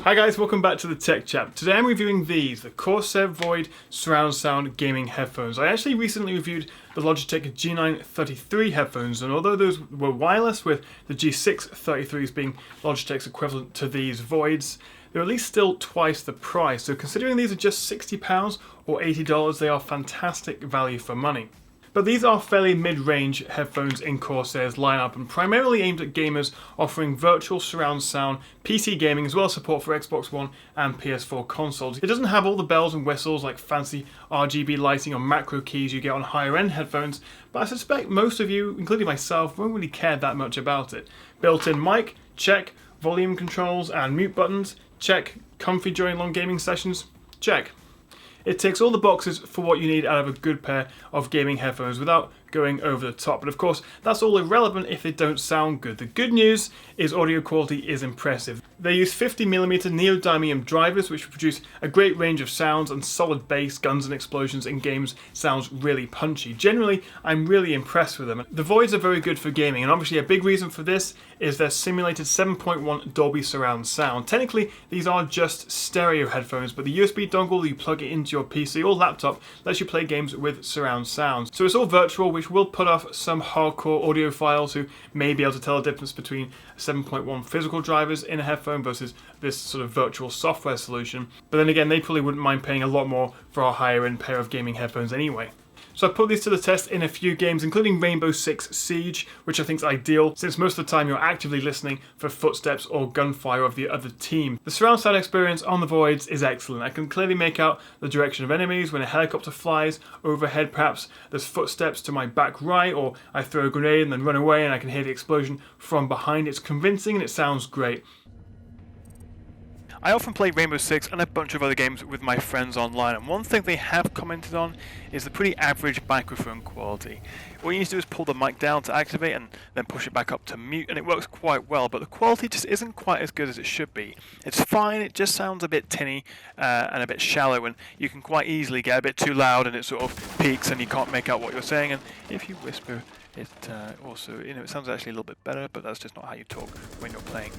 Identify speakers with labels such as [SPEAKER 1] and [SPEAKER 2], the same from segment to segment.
[SPEAKER 1] Hi guys, welcome back to the Tech Chat. Today I'm reviewing the Corsair Void surround sound gaming headphones. I actually recently reviewed the Logitech G9 headphones, and although those were wireless, with the G6 being Logitech's equivalent to these Voids, they're at least still twice the price. So considering these are just £60 or $80, they are fantastic value for money. But these are fairly mid-range headphones in Corsair's lineup and primarily aimed at gamers, offering virtual surround sound, PC gaming, as well as support for Xbox One and PS4 consoles. It doesn't have all the bells and whistles like fancy RGB lighting or macro keys you get on higher-end headphones, but I suspect most of you, including myself, won't really care that much about it. Built-in mic, check. Volume controls and mute buttons, check. Comfy during long gaming sessions, check. It ticks all the boxes for what you need out of a good pair of gaming headphones without going over the top. But of course, that's all irrelevant if they don't sound good. The good news is audio quality is impressive. They use 50mm neodymium drivers, which produce a great range of sounds, and solid bass, guns and explosions in games sounds really punchy. Generally, I'm really impressed with them. The Voids are very good for gaming, and obviously a big reason for this is their simulated 7.1 Dolby surround sound. Technically, these are just stereo headphones, but the USB dongle you plug it into your PC or laptop lets you play games with surround sound. So it's all virtual, which will put off some hardcore audiophiles who may be able to tell the difference between 7.1 physical drivers in a headphone versus this sort of virtual software solution. But then again, they probably wouldn't mind paying a lot more for a higher end pair of gaming headphones anyway. So I put these to the test in a few games, including Rainbow Six Siege, which I think is ideal since most of the time you're actively listening for footsteps or gunfire of the other team. The surround sound experience on the Voids is excellent. I can clearly make out the direction of enemies when a helicopter flies overhead. Perhaps there's footsteps to my back right, or I throw a grenade and then run away and I can hear the explosion from behind. It's convincing and it sounds great. I often play Rainbow Six and a bunch of other games with my friends online, and one thing they have commented on is the pretty average microphone quality. All you need to do is pull the mic down to activate and then push it back up to mute, and it works quite well, but the quality just isn't quite as good as it should be. It's fine, it just sounds a bit tinny and a bit shallow, and you can quite easily get a bit too loud and it sort of peaks and you can't make out what you're saying, and if you whisper, it also, it sounds actually a little bit better, but that's just not how you talk when you're playing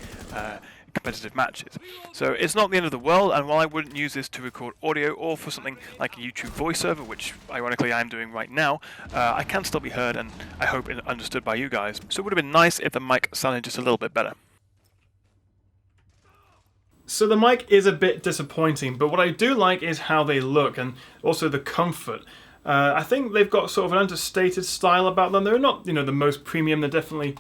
[SPEAKER 1] competitive matches. So it's not the end of the world, and while I wouldn't use this to record audio or for something like a YouTube voiceover, which ironically I'm doing right now, I can still be heard and I hope understood by you guys. So it would have been nice if the mic sounded just a little bit better. So the mic is a bit disappointing, but what I do like is how they look and also the comfort. I think they've got sort of an understated style about them. They're not, the most premium. They're definitely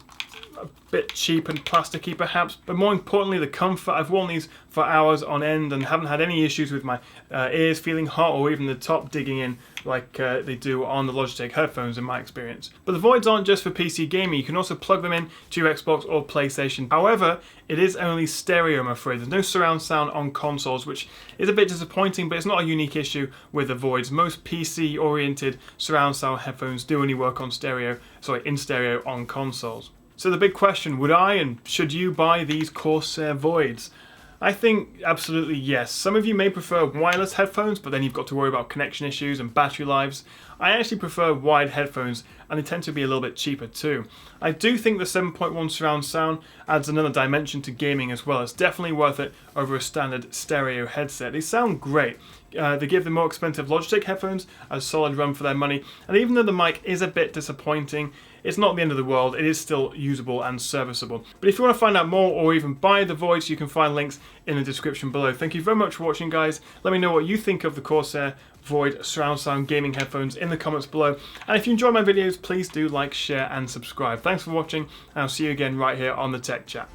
[SPEAKER 1] a bit cheap and plasticky perhaps, but more importantly the comfort. I've worn these for hours on end and haven't had any issues with my ears feeling hot or even the top digging in like they do on the Logitech headphones in my experience. But the Voids aren't just for PC gaming, you can also plug them in to your Xbox or PlayStation. However, it is only stereo, I'm afraid. There's no surround sound on consoles, which is a bit disappointing, but it's not a unique issue with the Voids. Most PC oriented surround sound headphones do only work on in stereo on consoles. So the big question, would I and should you buy these Corsair Voids? I think absolutely yes. Some of you may prefer wireless headphones, but then you've got to worry about connection issues and battery lives. I actually prefer wired headphones, and they tend to be a little bit cheaper too. I do think the 7.1 surround sound adds another dimension to gaming as well. It's definitely worth it over a standard stereo headset. They sound great. They give the more expensive Logitech headphones a solid run for their money, and even though the mic is a bit disappointing, it's not the end of the world. It is still usable and serviceable. But if you want to find out more or even buy the Voids, you can find links in the description below. Thank you very much for watching, guys. Let me know what you think of the Corsair Void surround sound gaming headphones in the comments below. And if you enjoy my videos, please do like, share and subscribe. Thanks for watching, and I'll see you again right here on the Tech Chat.